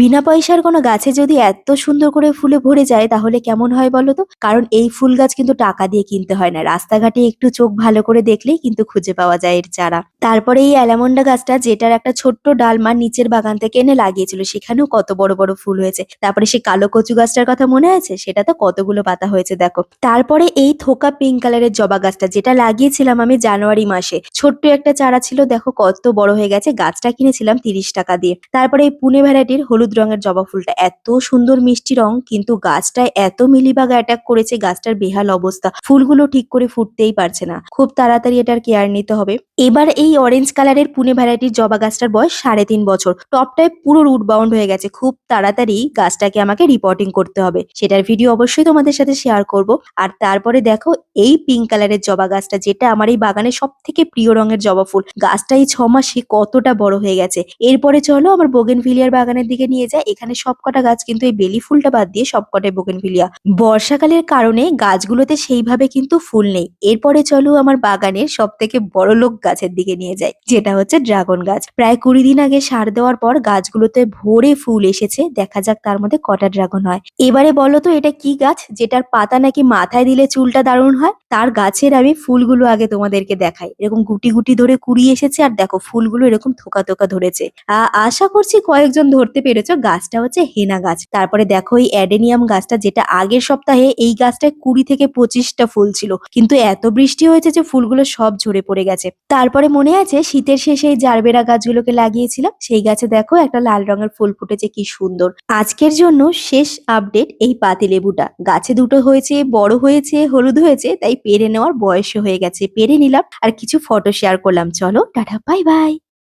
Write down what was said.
বিনা পয়সার কোনো গাছে যদি এত সুন্দর করে ফুলে ভরে যায় তাহলে কেমন হয় বলো তো? কারণ এই ফুল গাছ কিন্তু টাকা দিয়ে কিনতে হয় না। রাস্তাঘাটে একটু চোখ ভালো করে দেখলেই কিন্তু খুঁজে পাওয়া যায় এর চারা। তারপরে এই অ্যালামন্ডা গাছটা, যেটার একটা ছোট্ট ডাল মা নিচের বাগান থেকে এনে লাগিয়েছিল, সেখানেও কত বড় বড় ফুল হয়েছে। তারপরে সেই কালো কচু গাছটার কথা মনে আছে? সেটা তো কতগুলো পাতা হয়েছে দেখো। তারপরে এই থোকা পিঙ্ক কালারের জবা গাছটা, যেটা লাগিয়েছিলাম আমি জানুয়ারি মাসে, ছোট্ট একটা চারা ছিল, দেখো কত বড় হয়ে গেছে। গাছটা কিনেছিলাম 30 টাকা দিয়ে। তারপরে এই পুনে ভ্যারাইটির হলুদ রঙের জবা ফুলটা, এত সুন্দর মিষ্টি রং, কিন্তু গাছটায় এত মিলিবাগ অ্যাটাক করেছে, গাছটার বেহাল অবস্থা। ফুলগুলো ঠিক করে ফুটতেই পারছে না, খুব তাড়াতাড়ি এটার কেয়ার নিতে হবে। এবার এই অরেঞ্জ কালারের পুনে ভ্যারাইটির জবা গাছটার বয়স 3.5 বছর। টপটায় পুরো রুট বাউন্ড হয়ে গেছে। খুব তাড়াতাড়ি গাছটাকে আমাকে রিপোর্টিং করতে হবে, সেটার ভিডিও অবশ্যই তোমাদের সাথে শেয়ার করব। আর তারপরে দেখো এই পিঙ্ক কালারের জবা গাছটা, যেটা আমার এই বাগানের সব থেকে প্রিয় রঙের জবা ফুল, গাছটা এই 6 মাসে কতটা বড় হয়ে গেছে। এরপরে চলো আমার বোগেনভিলিয়ার বাগানের দিকে নিয়ে যায়। এখানে সবকটা গাছ কিন্তু এই বেলি ফুলটা বাদ দিয়ে সবকটাই বোগেনভিলিয়া। বর্ষাকালের কারণে গাছগুলোতে সেইভাবে কিন্তু ফুল নেই। এরপরে চলো আমার বাগানের সব থেকে বড় লোক গাছের দিকে নিয়ে যায়, যেটা হচ্ছে ড্রাগন গাছ। প্রায় 20 দিন আগে সার দেওয়ার পর গাছগুলোতে ভরে ফুল এসেছে। দেখা যাক তার মধ্যে কটা ড্রাগন হয়। এবারে বলো তো এটা কি গাছ যেটার পাতা নাকি মাথায় দিলে চুলটা দারুণ হয়? তার গাছের আমি ফুলগুলো আগে তোমাদেরকে দেখাই। এরকম গুটি গুটি ধরে কুড়ি এসেছে, আর দেখো ফুলগুলো এরকম থোকা থোকা ধরেছে। আশা করছি কয়েকজন ধরতে পেরেছো, গাছটা হচ্ছে হেনা গাছ। তারপরে দেখো এই অ্যাডেনিয়াম গাছটা, যেটা আগের সপ্তাহে এই গাছটায় 20 থেকে 25টা ফুল ছিল, কিন্তু এত বৃষ্টি হয়েছে যে ফুলগুলো সব ঝরে পড়ে গেছে। তারপরে মনে আছে শীতের শেষে এই জারবেরা গাছগুলোকে লাগিয়েছিলাম, সেই গাছে দেখো একটা লাল রঙের ফুল ফুটেছে, কি সুন্দর। আজকের জন্য শেষ আপডেট এই পাতিলেবুটা। গাছে দুটো হয়েছে, বড় হয়েছে, হলুদ হয়েছে, তাই পেরে নেওয়ার বয়স হয়ে গেছে। পেরে নিলাম আর কিছু ফটো শেয়ার করলাম। চলো টাটা, বাই বাই।